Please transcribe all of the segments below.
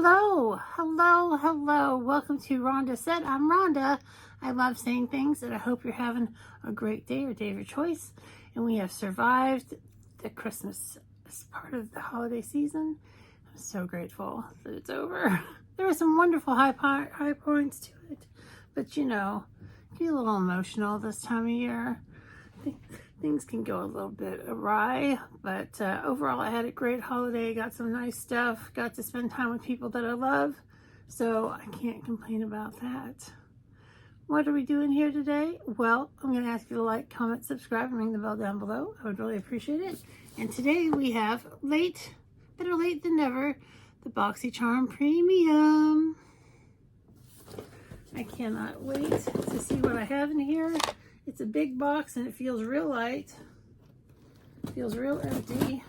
Hello. Welcome to Rhonda Said. I'm Rhonda. I love saying things, and I hope you're having a great day or day of your choice. And we have survived the Christmas part of the holiday season. I'm so grateful that it's over. There were some wonderful high points to it, but you know, I get a little emotional this time of year. I think things can go a little bit awry, but overall I had a great holiday, got some nice stuff, got to spend time with people that I love, so I can't complain about that. What are we doing here today? Well, I'm going to ask you to like, comment, subscribe, and ring the bell down below. I would really appreciate it. And today we have better late than never, the Boxycharm Premium. I cannot wait to see what I have in here. It's a big box and it feels real light. It feels real empty.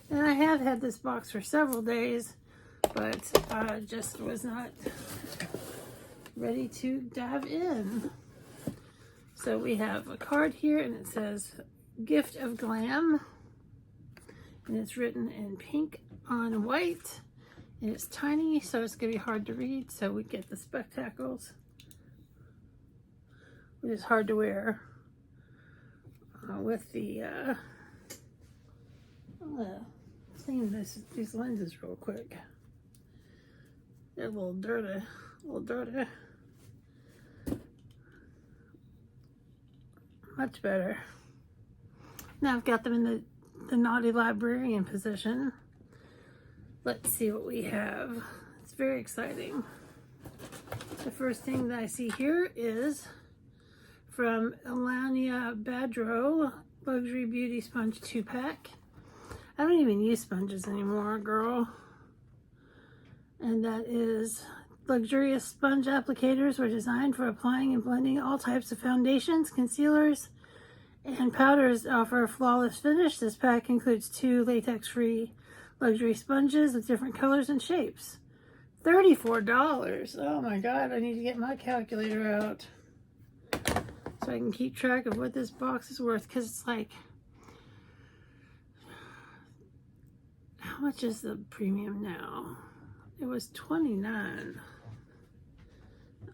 And I have had this box for several days, but I just was not ready to dive in. So we have a card here and it says Gift of Glam. And it's written in pink on white. And it's tiny, so it's going to be hard to read. So we get the spectacles, which is hard to wear with the clean these lenses real quick. They're a little dirty, Much better. Now I've got them in the naughty librarian position. Let's see what we have. It's very exciting. The first thing that I see here is from Elania Badro Luxury Beauty Sponge 2-pack. I don't even use sponges anymore, girl. And that is luxurious sponge applicators were designed for applying and blending all types of foundations, concealers, and powders that offer a flawless finish. This pack includes 2 latex-free luxury sponges with different colors and shapes. $34. Oh my God, I need to get my calculator out so I can keep track of what this box is worth, because it's like, how much is the premium now? It was $29.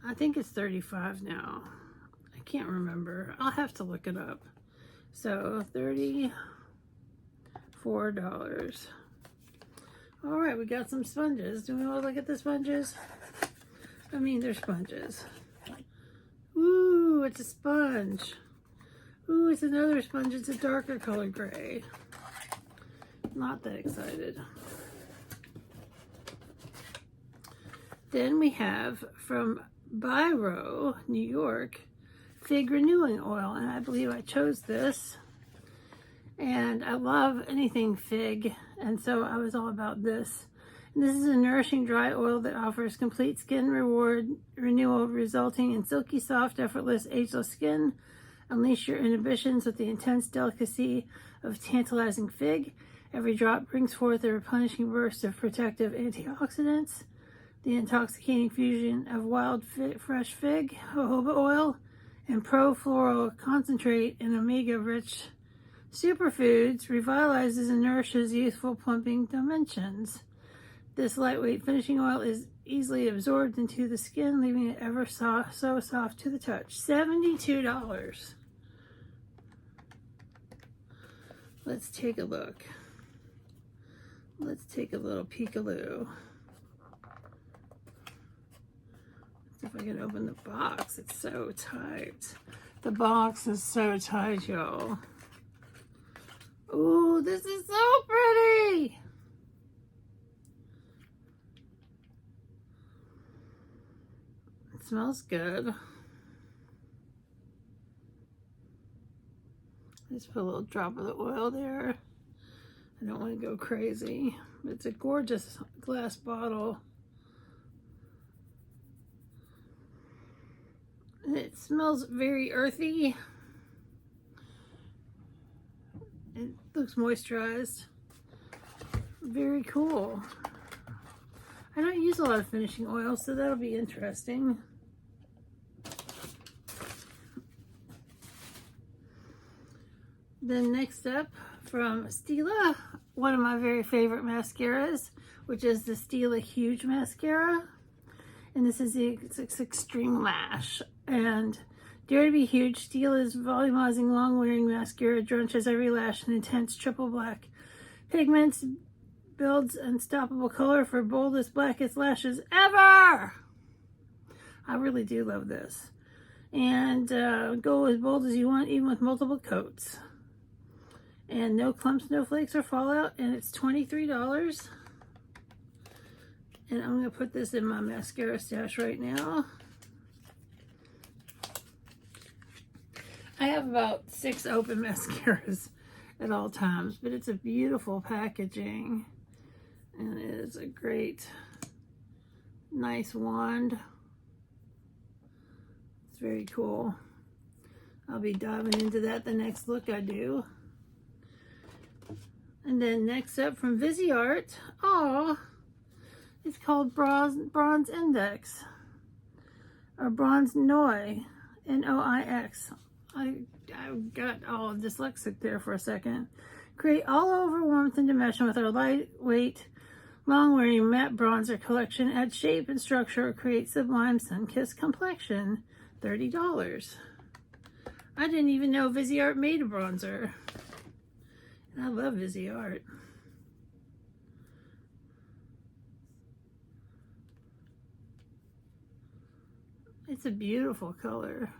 I think it's $35 now. I can't remember. I'll have to look it up. So $34. All right, we got some sponges. Do we want to look at the sponges? I mean, they're sponges. Ooh, it's a sponge. Ooh, it's another sponge. It's a darker color gray. Not that excited. Then we have from Biro, New York, Fig Renewing Oil. And I believe I chose this. And I love anything fig, and so I was all about this. And this is a nourishing dry oil that offers complete skin renewal, resulting in silky, soft, effortless, ageless skin. Unleash your inhibitions with the intense delicacy of tantalizing fig. Every drop brings forth a replenishing burst of protective antioxidants. The intoxicating fusion of wild fresh fig, jojoba oil, and pro-floral concentrate and omega-rich superfoods revitalizes and nourishes youthful plumping dimensions. This lightweight finishing oil is easily absorbed into the skin, leaving it ever so soft to the touch. $72. Let's take a look. Let's take a little peekaloo. See if I can open the box. It's so tight. The box is so tight, y'all. Ooh, this is so pretty. It smells good. Just put a little drop of the oil there. I don't want to go crazy. It's a gorgeous glass bottle. And it smells very earthy. It looks moisturized. Very cool. I don't use a lot of finishing oil, so that'll be interesting. Then next up from Stila, one of my very favorite mascaras, which is the Stila Huge Mascara. And this is the Extreme Lash. And Dare to be Huge, Stila's volumizing, long-wearing mascara drenches every lash in intense triple black pigments, builds unstoppable color for boldest, blackest lashes ever. I really do love this. And go as bold as you want, even with multiple coats. And no clumps, no flakes, or fallout. And it's $23. And I'm going to put this in my mascara stash right now. I have about 6 open mascaras at all times, but it's a beautiful packaging. And it is a great, nice wand. It's very cool. I'll be diving into that the next look I do. And then next up from Viseart, it's called Bronze Index, or Bronze Noi, N-O-I-X. I got all dyslexic there for a second. Create all over warmth and dimension with our lightweight, long-wearing matte bronzer collection. Add shape and structure, create sublime sun-kissed complexion. $30. I didn't even know Viseart made a bronzer. And I love Viseart. It's a beautiful color.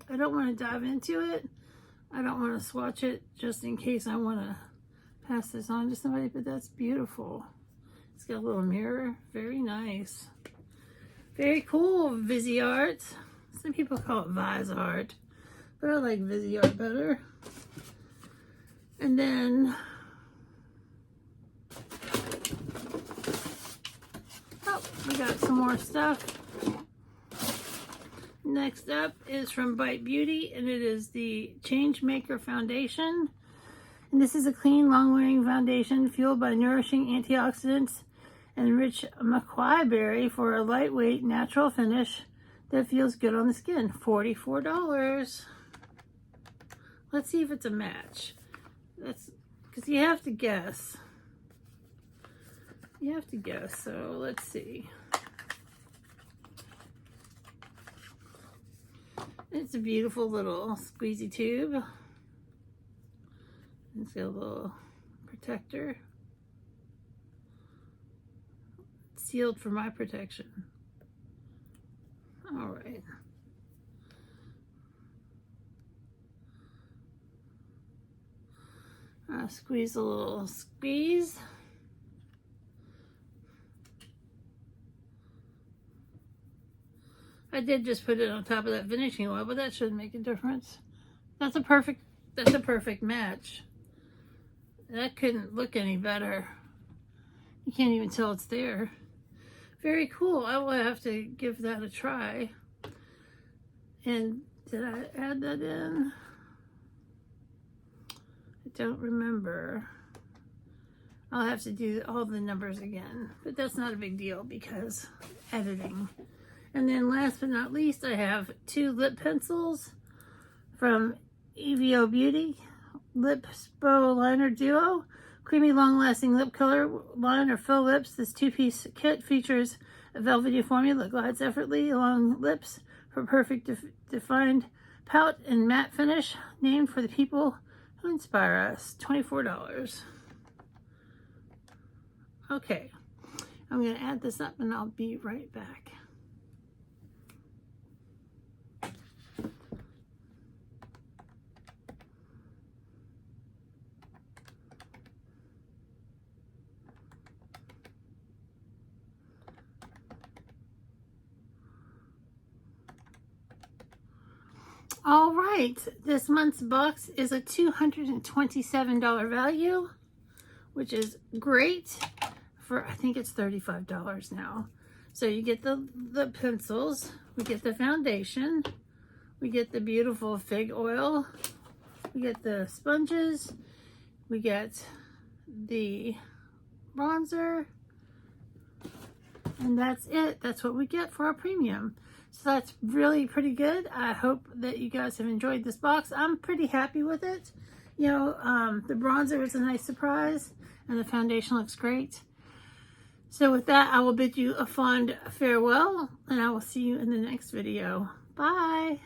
I don't want to dive into it. I don't want to swatch it just in case I want to pass this on to somebody, but that's beautiful. It's got a little mirror. Very nice. Very cool, Viseart. Some people call it Viseart, but I like Viseart better. And then, we got some more stuff. Next up is from Bite Beauty, and it is the Change Maker Foundation. And this is a clean, long-wearing foundation fueled by nourishing antioxidants and rich macquarie berry for a lightweight, natural finish that feels good on the skin. $44. Let's see if it's a match. That's because you have to guess. You have to guess, so let's see. It's a beautiful little squeezy tube. It's got a little protector. It's sealed for my protection. All right. Squeeze a little squeeze. I did just put it on top of that finishing oil, but that shouldn't make a difference. That's a perfect match. That couldn't look any better. You can't even tell it's there. Very cool. I will have to give that a try. And did I add that in? I don't remember. I'll have to do all the numbers again, but that's not a big deal because editing. And then last but not least, I have 2 lip pencils from Evo Beauty Lips Liner Duo. Creamy, long-lasting lip color, line or fill lips. This 2-piece kit features a velvety formula that glides effortlessly along lips for perfect defined pout and matte finish. Named for the people who inspire us. $24. Okay, I'm going to add this up and I'll be right back. All right, this month's box is a $227 value, which is great for, I think it's $35 now. So you get the pencils, we get the foundation, we get the beautiful fig oil, we get the sponges, we get the bronzer, and that's it. That's what we get for our premium. So that's really pretty good. I hope that you guys have enjoyed this box. I'm pretty happy with it. You know, the bronzer was a nice surprise and the foundation looks great. So with that, I will bid you a fond farewell, and I will see you in the next video. Bye.